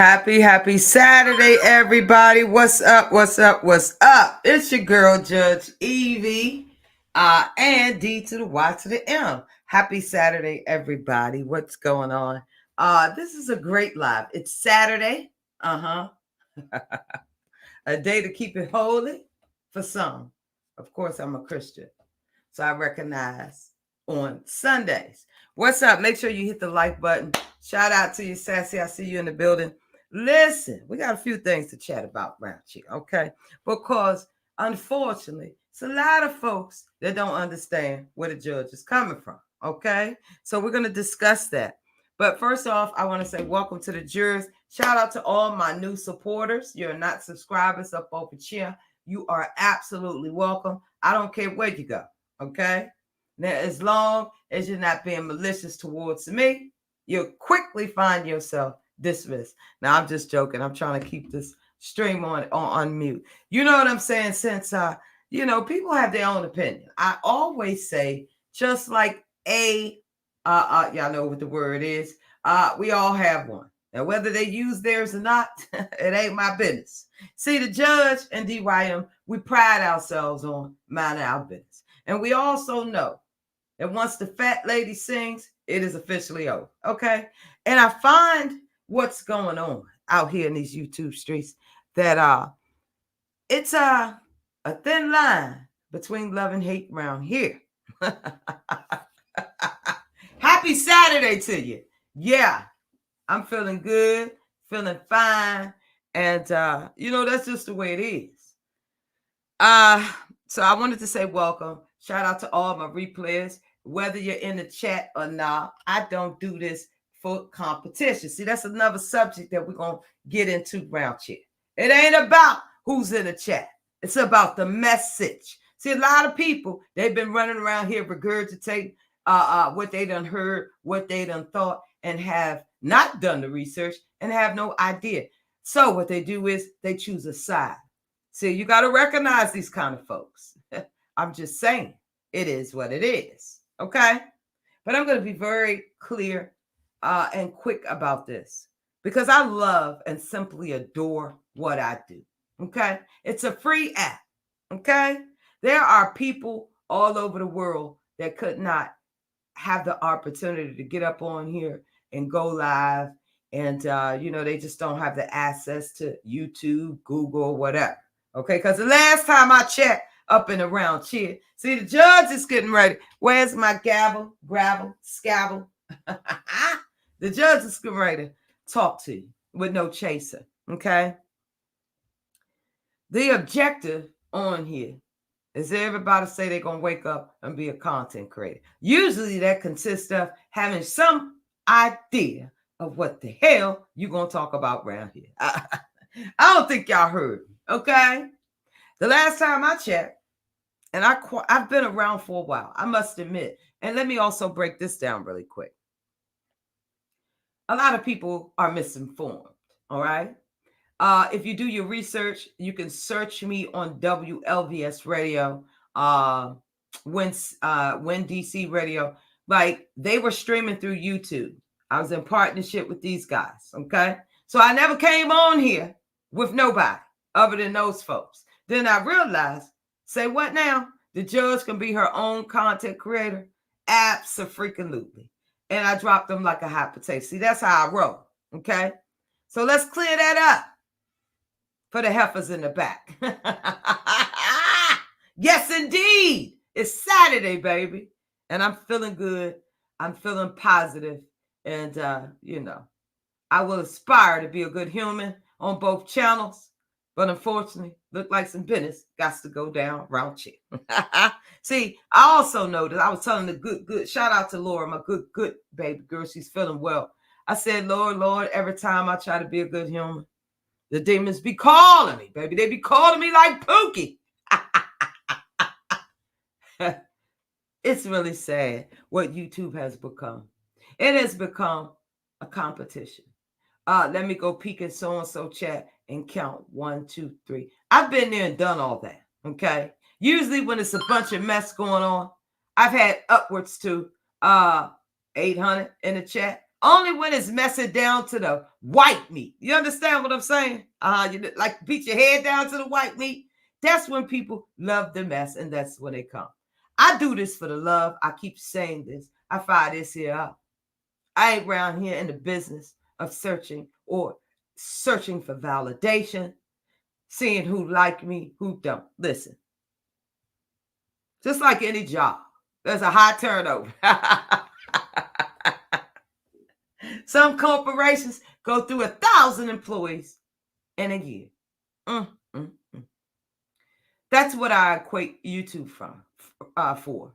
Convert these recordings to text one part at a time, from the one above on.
Happy Saturday, everybody. What's up? What's up? What's up? It's your girl, Judge Evie, and D to the Y to the M. Happy Saturday, everybody. What's going on? This is a great live. It's Saturday. A day to keep it holy for some. Of course, I'm a Christian, so I recognize on Sundays. What's up? Make sure you hit the like button. Shout out to you, Sassy. I see you in the building. Listen, we got a few things to chat about around here, okay? Because unfortunately, it's a lot of folks that don't understand where the judge is coming from, okay? So we're going to discuss that. But first off, I want to say welcome to the jurors. Shout out to all my new supporters. You're not subscribers up over here. You are absolutely welcome. I don't care where you go, okay? Now, as long as you're not being malicious towards me, you'll quickly find yourself dismissed. Now, I'm just joking. I'm trying to keep this stream on mute. You know what I'm saying? Since, people have their own opinion. I always say, just like y'all know what the word is. We all have one. Now, whether they use theirs or not, it ain't my business. See, the judge and DYM, we pride ourselves on minding our business. And we also know that once the fat lady sings, it is officially over. Okay? And I find what's going on out here in these YouTube streets that it's a thin line between love and hate around here. Happy Saturday to you. Yeah, I'm feeling good, feeling fine. And, that's just the way it is. So I wanted to say welcome. Shout out to all my replayers. Whether you're in the chat or not, I don't do this for competition. See, that's another subject that we're going to get into around here. It ain't about who's in the chat. It's about the message. See, a lot of people, they've been running around here regurgitating what they done heard, what they done thought, and have not done the research and have no idea. So what they do is they choose a side. See, you got to recognize these kind of folks. I'm just saying, it is what it is. Okay? But I'm going to be very clear and quick about this because I love and simply adore what I do. Okay? It's a free app. Okay? There are people all over the world that could not have the opportunity to get up on here and go live. And, they just don't have the access to YouTube, Google, whatever. Okay? Because the last time I checked, up and around here. See, the judge is getting ready. Where's my gavel, gravel, scavel? The judge is getting ready to talk to you with no chaser. Okay? The objective on here is everybody say they're going to wake up and be a content creator. Usually that consists of having some idea of what the hell you're going to talk about around here. I don't think y'all heard me. Okay? The last time I checked, and I've been around for a while, I must admit. And let me also break this down really quick. A lot of people are misinformed, all right? If you do your research, you can search me on WLVS Radio, when DC Radio. Like, they were streaming through YouTube. I was in partnership with these guys, okay? So I never came on here with nobody other than those folks. Then I realized, say what now? The judge can be her own content creator? Absolutely. And I dropped them like a hot potato. See, that's how I roll. Okay? So let's clear that up for the heifers in the back. Yes, indeed. It's Saturday, baby. And I'm feeling good. I'm feeling positive. And, I will aspire to be a good human on both channels. But unfortunately, look like some business got to go down around here. See, I also know that I was telling the good, shout out to Laura, my good baby girl. She's feeling well. I said, Lord, every time I try to be a good human, the demons be calling me, baby. They be calling me like Pookie. It's really sad what YouTube has become. It has become a competition. Let me go peek in so-and-so chat and count 1, 2, 3. I've been there and done all that, okay? Usually when it's a bunch of mess going on, I've had upwards to 800 in the chat. Only when it's messing down to the white meat. You understand what I'm saying? You like beat your head down to the white meat. That's when people love the mess, and that's when they come. I do this for the love. I keep saying this. I fire this here up. I ain't around here in the business of searching for validation, seeing who like me, who don't. Listen, just like any job, there's a high turnover. Some corporations go through 1,000 employees in a year. Mm, mm, mm. That's what I equate YouTube for.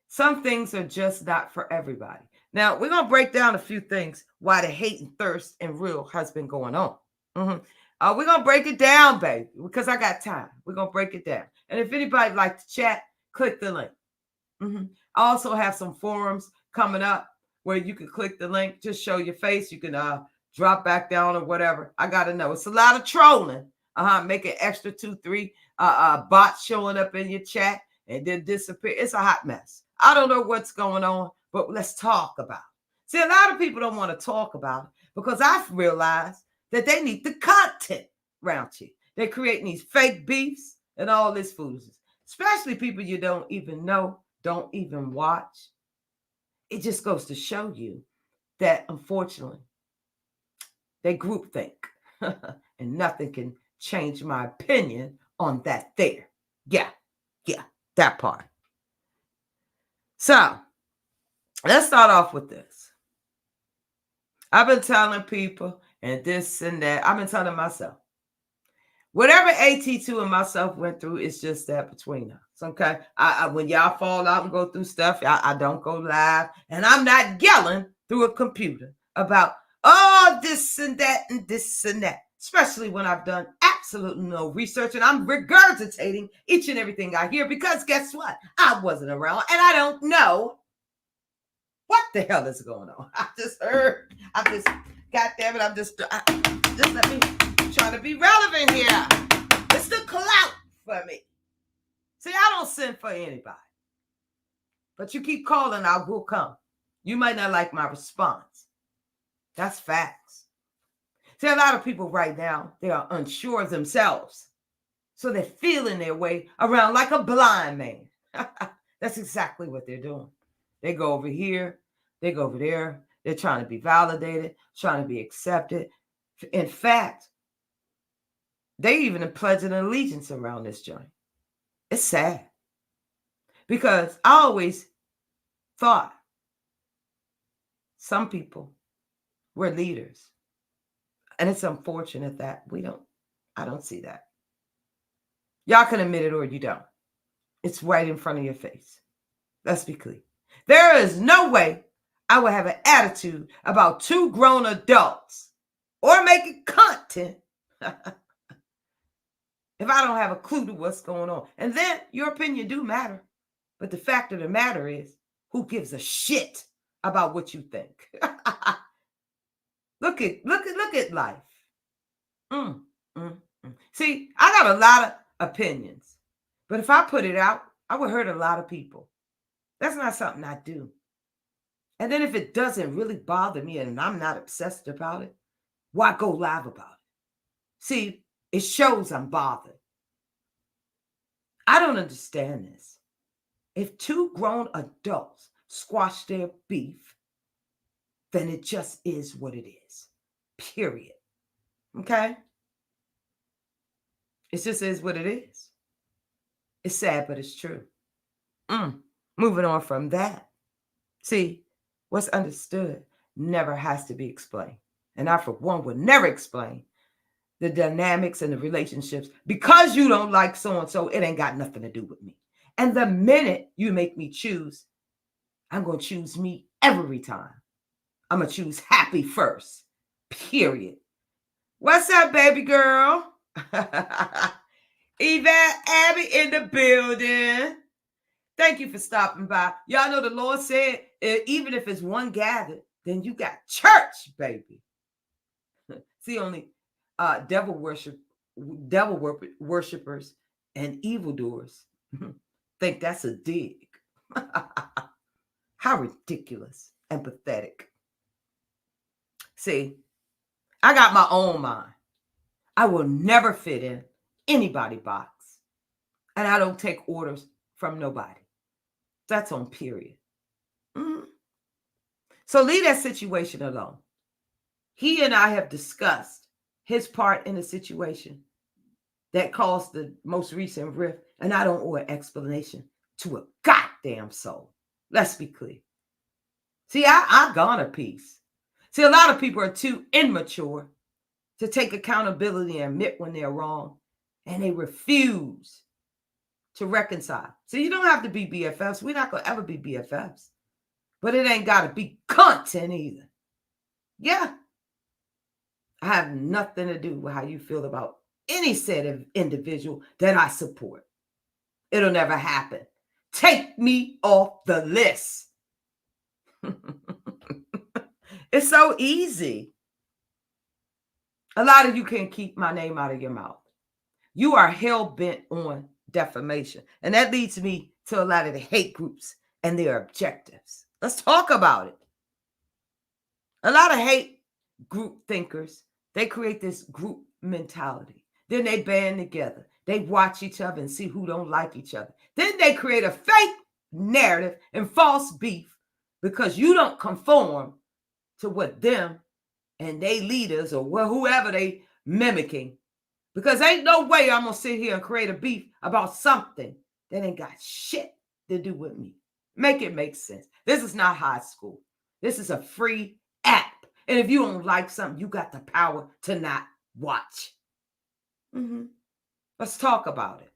Some things are just not for everybody. Now, we're going to break down a few things why the hate and thirst and real has been going on. We're going to break it down, baby, because I got time. We're going to break it down. And if anybody like to chat, click the link. I also have some forums coming up where you can click the link, just show your face. You can drop back down or whatever. I got to know. It's a lot of trolling. Make an extra 2-3 bots showing up in your chat and then disappear. It's a hot mess. I don't know what's going on, but let's talk about it. See, a lot of people don't want to talk about it because I've realized that they need the content around you. They're creating these fake beefs and all this foolishness, especially people you don't even know, don't even watch. It just goes to show you that, unfortunately, they groupthink and nothing can change my opinion on that there. Yeah, that part. So, let's start off with this. I've been telling people and this and that. I've been telling myself. Whatever AT2 and myself went through, it's just that between us. Okay. When y'all fall out and go through stuff, I don't go live. And I'm not yelling through a computer about, this and that and this and that. Especially when I've done absolutely no research and I'm regurgitating each and everything I hear because guess what? I wasn't around and I don't know what the hell is going on. I just heard. God damn it, just let me try to be relevant here. It's the clout for me. See, I don't send for anybody. But you keep calling, I will come. You might not like my response. That's facts. See, a lot of people right now, they are unsure of themselves. So they're feeling their way around like a blind man. That's exactly what they're doing. They go over here, they go over there. They're trying to be validated, trying to be accepted. In fact, they even are pledging allegiance around this joint. It's sad. Because I always thought some people were leaders. And it's unfortunate that I don't see that. Y'all can admit it or you don't. It's right in front of your face. Let's be clear. There is no way I would have an attitude about 2 grown adults or making content if I don't have a clue to what's going on. And then your opinion do matter. But the fact of the matter is, who gives a shit about what you think? Look at life. See, I got a lot of opinions. But if I put it out, I would hurt a lot of people. That's not something I do. And then if it doesn't really bother me and I'm not obsessed about it, why go live about it? See, it shows I'm bothered. I don't understand this. If 2 grown adults squash their beef, then it just is what it is. Period. Okay? It just is what it is. It's sad, but it's true. Moving on from that. See, what's understood never has to be explained. And I, for one, would never explain the dynamics and the relationships. Because you don't like so-and-so, it ain't got nothing to do with me. And the minute you make me choose, I'm going to choose me every time. I'm going to choose happy first. Period. What's up, baby girl? Evie, Abby in the building. Thank you for stopping by. Y'all know the Lord said, even if it's one gathered, then you got church, baby. See, only devil worshipers and evildoers think that's a dig. How ridiculous and pathetic. See, I got my own mind. I will never fit in anybody's box. And I don't take orders from nobody. That's on period. Mm-hmm. So leave that situation alone. He and I have discussed his part in the situation that caused the most recent rift, and I don't owe an explanation to a goddamn soul. Let's be clear. See, I gone a piece. See, a lot of people are too immature to take accountability and admit when they're wrong, and they refuse to reconcile. So you don't have to be BFFs. We're not going to ever be BFFs. But it ain't got to be content either. Yeah. I have nothing to do with how you feel about any set of individual that I support. It'll never happen. Take me off the list. It's so easy. A lot of you can't keep my name out of your mouth. You are hell-bent on defamation. And that leads me to a lot of the hate groups and their objectives. Let's talk about it. A lot of hate group thinkers, they create this group mentality. Then they band together. They watch each other and see who don't like each other. Then they create a fake narrative and false beef because you don't conform to what them and they leaders or whoever they mimicking. Because ain't no way I'm going to sit here and create a beef about something that ain't got shit to do with me. Make it make sense. This is not high school. This is a free app. And if you don't like something, you got the power to not watch. Mm-hmm. Let's talk about it.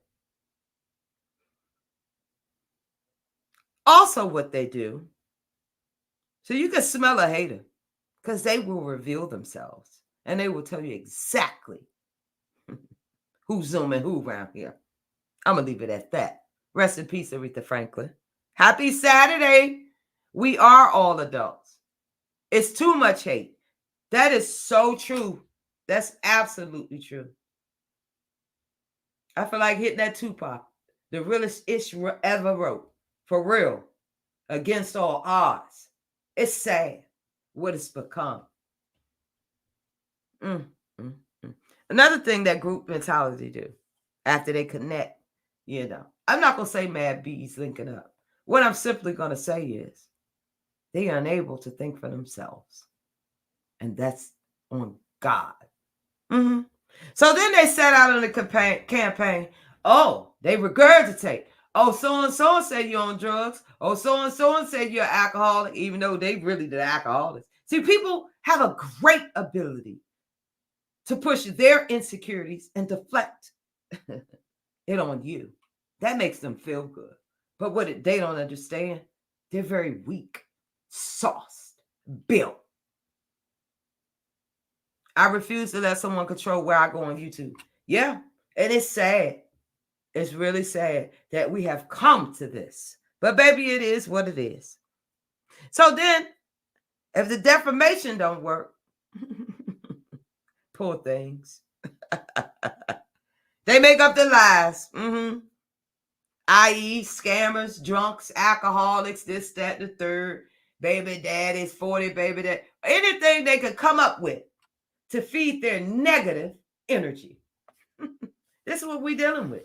Also, what they do, so you can smell a hater because they will reveal themselves and they will tell you exactly who's zooming who around here. I'm going to leave it at that. Rest in peace, Aretha Franklin. Happy Saturday. We are all adults. It's too much hate. That is so true. That's absolutely true. I feel like hitting that Tupac, the realest ish ever wrote. For real. Against all odds. It's sad what it's become. Another thing that group mentality do after they connect, I'm not going to say mad bees linking up. What I'm simply going to say is they are unable to think for themselves. And that's on God. Mm-hmm. So then they set out on the campaign. Oh, they regurgitate. Oh, so-and-so said you're on drugs. Oh, so-and-so said you're an alcoholic, even though they really the alcoholics. See, people have a great ability to push their insecurities and deflect it on you. That makes them feel good. But what they don't understand, they're very weak, sauced, built. I refuse to let someone control where I go on YouTube. Yeah, and it's sad. It's really sad that we have come to this. But baby, it is what it is. So then, if the defamation don't work, poor things. They make up the lies. I.e. scammers, drunks, alcoholics, this, that, the third, baby daddies, 40 baby dad, anything they could come up with to feed their negative energy. This is what we're dealing with.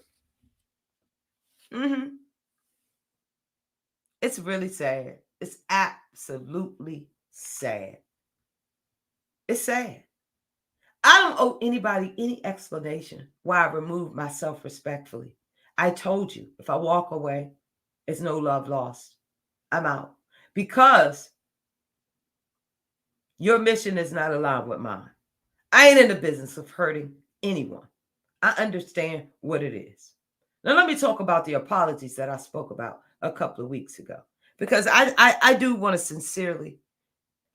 It's really sad. It's absolutely sad. It's sad. I don't owe anybody any explanation why I removed myself respectfully. I told you, if I walk away, it's no love lost. I'm out. Because your mission is not aligned with mine. I ain't in the business of hurting anyone. I understand what it is. Now, let me talk about the apologies that I spoke about a couple of weeks ago. Because I do want to sincerely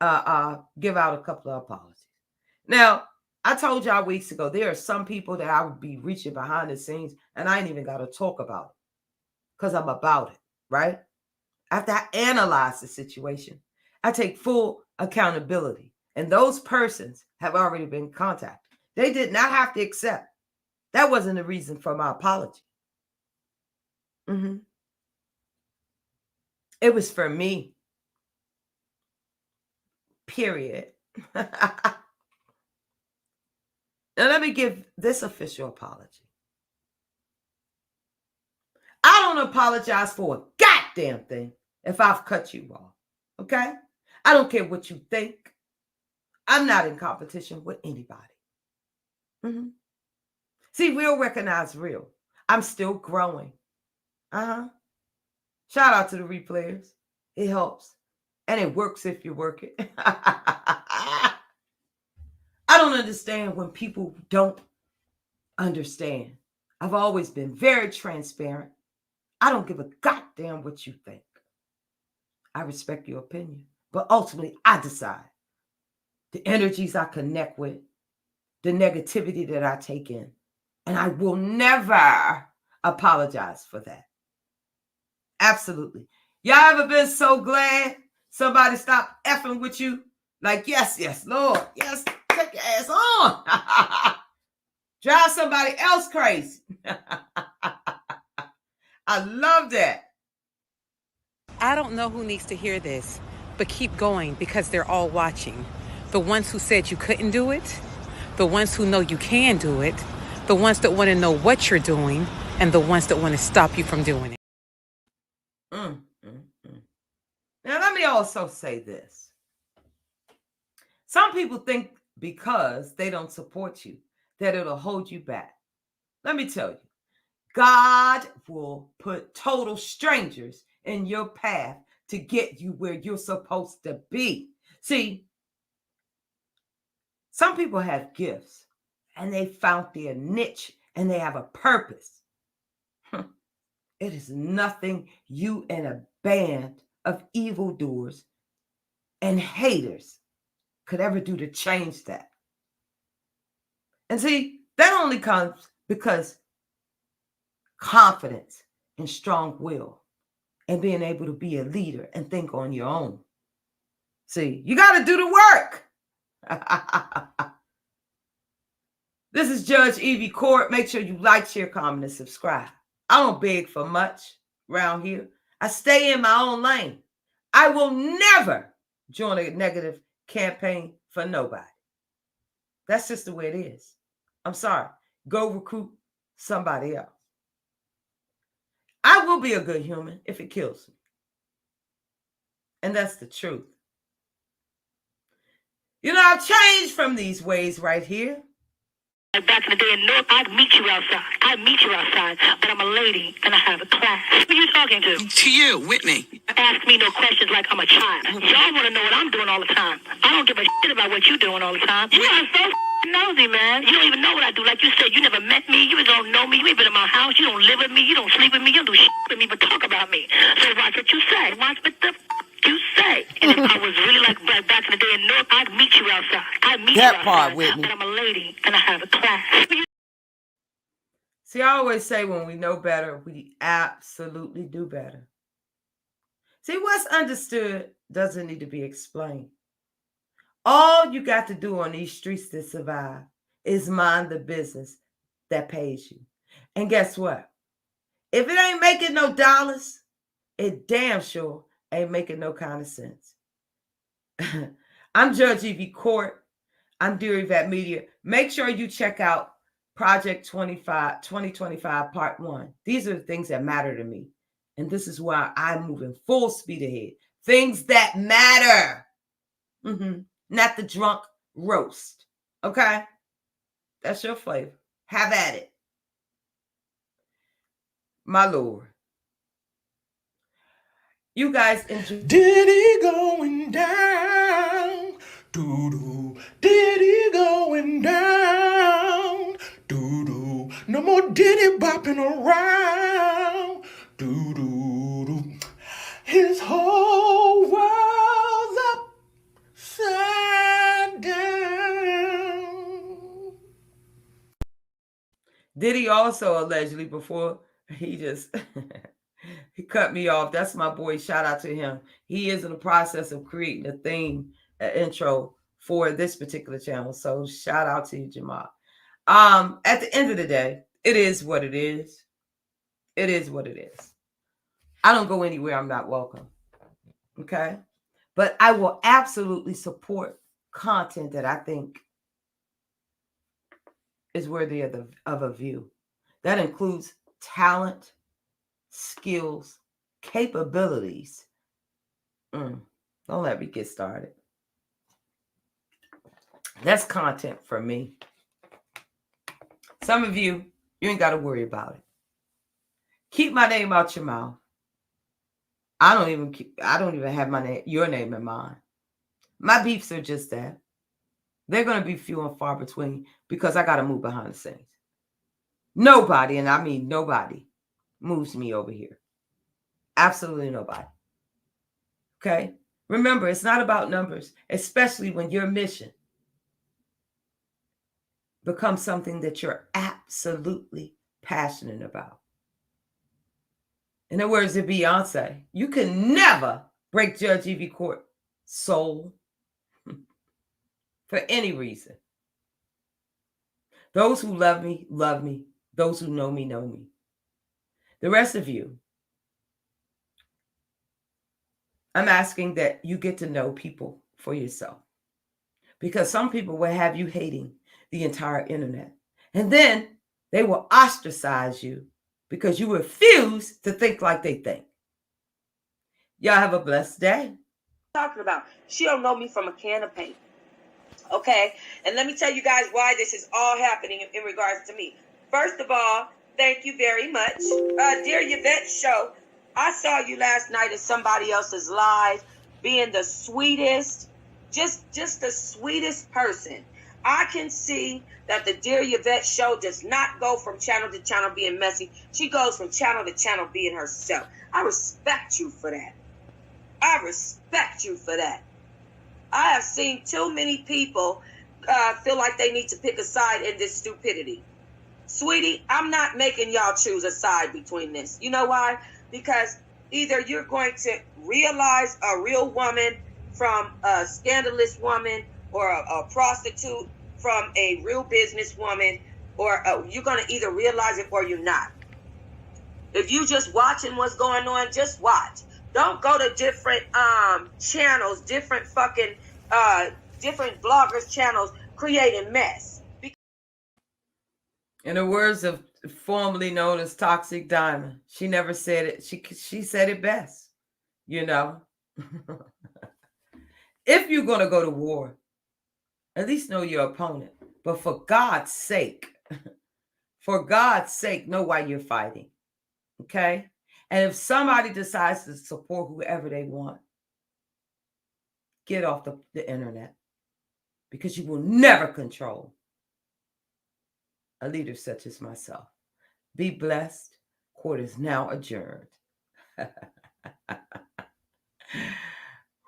give out a couple of apologies. Now, I told y'all weeks ago, there are some people that I would be reaching behind the scenes, and I ain't even got to talk about it because I'm about it, right? After I analyze the situation, I take full accountability, and those persons have already been contacted. They did not have to accept. That wasn't the reason for my apology. It was for me, period. Now, let me give this official apology. I don't apologize for a goddamn thing if I've cut you off. Okay? I don't care what you think. I'm not in competition with anybody. Mm-hmm. See, real recognize real. I'm still growing. Shout out to the replayers. It helps. And it works if you work it. I don't understand when people don't understand. I've always been very transparent. I don't give a goddamn what you think. I respect your opinion. But ultimately, I decide the energies I connect with, the negativity that I take in. And I will never apologize for that. Absolutely. Y'all ever been so glad somebody stopped effing with you? Like, yes, yes, Lord. Yes, take your ass on. Drive somebody else crazy. I love that. I don't know who needs to hear this, but keep going because they're all watching. The ones who said you couldn't do it, the ones who know you can do it, the ones that want to know what you're doing, and the ones that want to stop you from doing it. Now, let me also say this. Some people think because they don't support you, that it'll hold you back. Let me tell you, God will put total strangers in your path to get you where you're supposed to be. See, some people have gifts and they found their niche and they have a purpose. It is nothing you and a band of evildoers and haters could ever do to change that. And see, that only comes because confidence and strong will and being able to be a leader and think on your own. See, you got to do the work. This is Judge Evie Court. Make sure you like, share, comment, and subscribe. I don't beg for much around here. I stay in my own lane. I will never join a negative campaign for nobody. That's just the way it is. I'm sorry. Go recruit somebody else. I will be a good human if it kills me. And that's the truth. You know, I've changed from these ways right here. Back in the day in North, I'd meet you outside. But I'm a lady and I have a class. Who are you talking to? To you, Whitney. Ask me no questions like I'm a child. Y'all want to know what I'm doing all the time. I don't give a shit about what you're doing all the time. You are so nosy, man. You don't even know what I do. Like you said, you never met me. You don't know me. You ain't been in my house. You don't live with me. You don't sleep with me. You don't do shit with me but talk about me. So watch what you say. Watch what the you say. And if I was really like back in the day in North, I'd meet you outside. That part, Whitney. But I'm a lady and I have a class. See, I always say when we know better, we absolutely do better. See, what's understood doesn't need to be explained. All you got to do on these streets to survive is mind the business that pays you. And guess what? If it ain't making no dollars, it damn sure ain't making no kind of sense. I'm Judge Evie Court. I'm Dear Yvette Media. Make sure you check out Project 2025 Part 1. These are the things that matter to me. And this is why I'm moving full speed ahead. Things that matter. Not the drunk roast. Okay? That's your flavor. Have at it. My Lord. You guys enjoy. Diddy going down, doo-doo. Diddy going down, doo-doo. No more Diddy bopping around, doo-doo. His whole world's upside down. Diddy also allegedly, before he just he cut me off. That's my boy. Shout out to him. He is in the process of creating a theme, an intro for this particular channel. So shout out to you, Jamal. At the end of the day, it is what it is. It is what it is. I don't go anywhere I'm not welcome. Okay? But I will absolutely support content that I think is worthy of a view. That includes talent, skills, capabilities. Don't let me get started. That's content for me. Some of you ain't got to worry about it. Keep my name out your mouth. I don't even have your name in mind. My beefs are just that. They're going to be few and far between because I got to move behind the scenes. Nobody, and I mean nobody, moves me over here. Absolutely nobody. Okay? Remember, it's not about numbers, especially when your mission becomes something that you're absolutely passionate about. In the words of Beyonce, you can never break Judge Evie Court's soul for any reason. Those who love me, love me. Those who know me, know me. The rest of you, I'm asking that you get to know people for yourself. Because some people will have you hating the entire internet. And then they will ostracize you because you refuse to think like they think. Y'all have a blessed day. Talking about, she don't know me from a can of paint. Okay, and let me tell you guys why this is all happening in regards to me. First of all, thank you very much. Dear Yvette Show, I saw you last night at somebody else's live, being the sweetest, just the sweetest person. I can see that the Dear Yvette Show does not go from channel to channel being messy. She goes from channel to channel being herself. I respect you for that. I respect you for that. I have seen too many people feel like they need to pick a side in this stupidity. Sweetie, I'm not making y'all choose a side between this. You know why? Because either you're going to realize a real woman from a scandalous woman, or a prostitute from a real businesswoman, or you're going to either realize it or you're not. If you just watching what's going on, just watch. Don't go to different channels, different bloggers' channels creating mess. In the words of formerly known as Toxic Diamond, she never said it. She said it best, you know. If you're going to go to war, at least know your opponent. But for God's sake, know why you're fighting. Okay? And if somebody decides to support whoever they want, get off the internet. Because you will never control a leader such as myself. Be blessed. Court is now adjourned.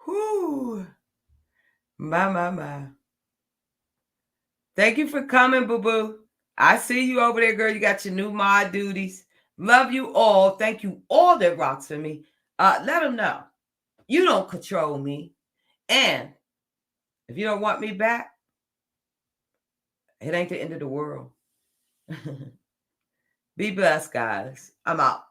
Whoo. My. Thank you for coming, boo-boo. I see you over there, girl. You got your new mod duties. Love you all. Thank you all that rocks for me. Let them know. You don't control me. And if you don't want me back, it ain't the end of the world. Be blessed, guys. I'm out.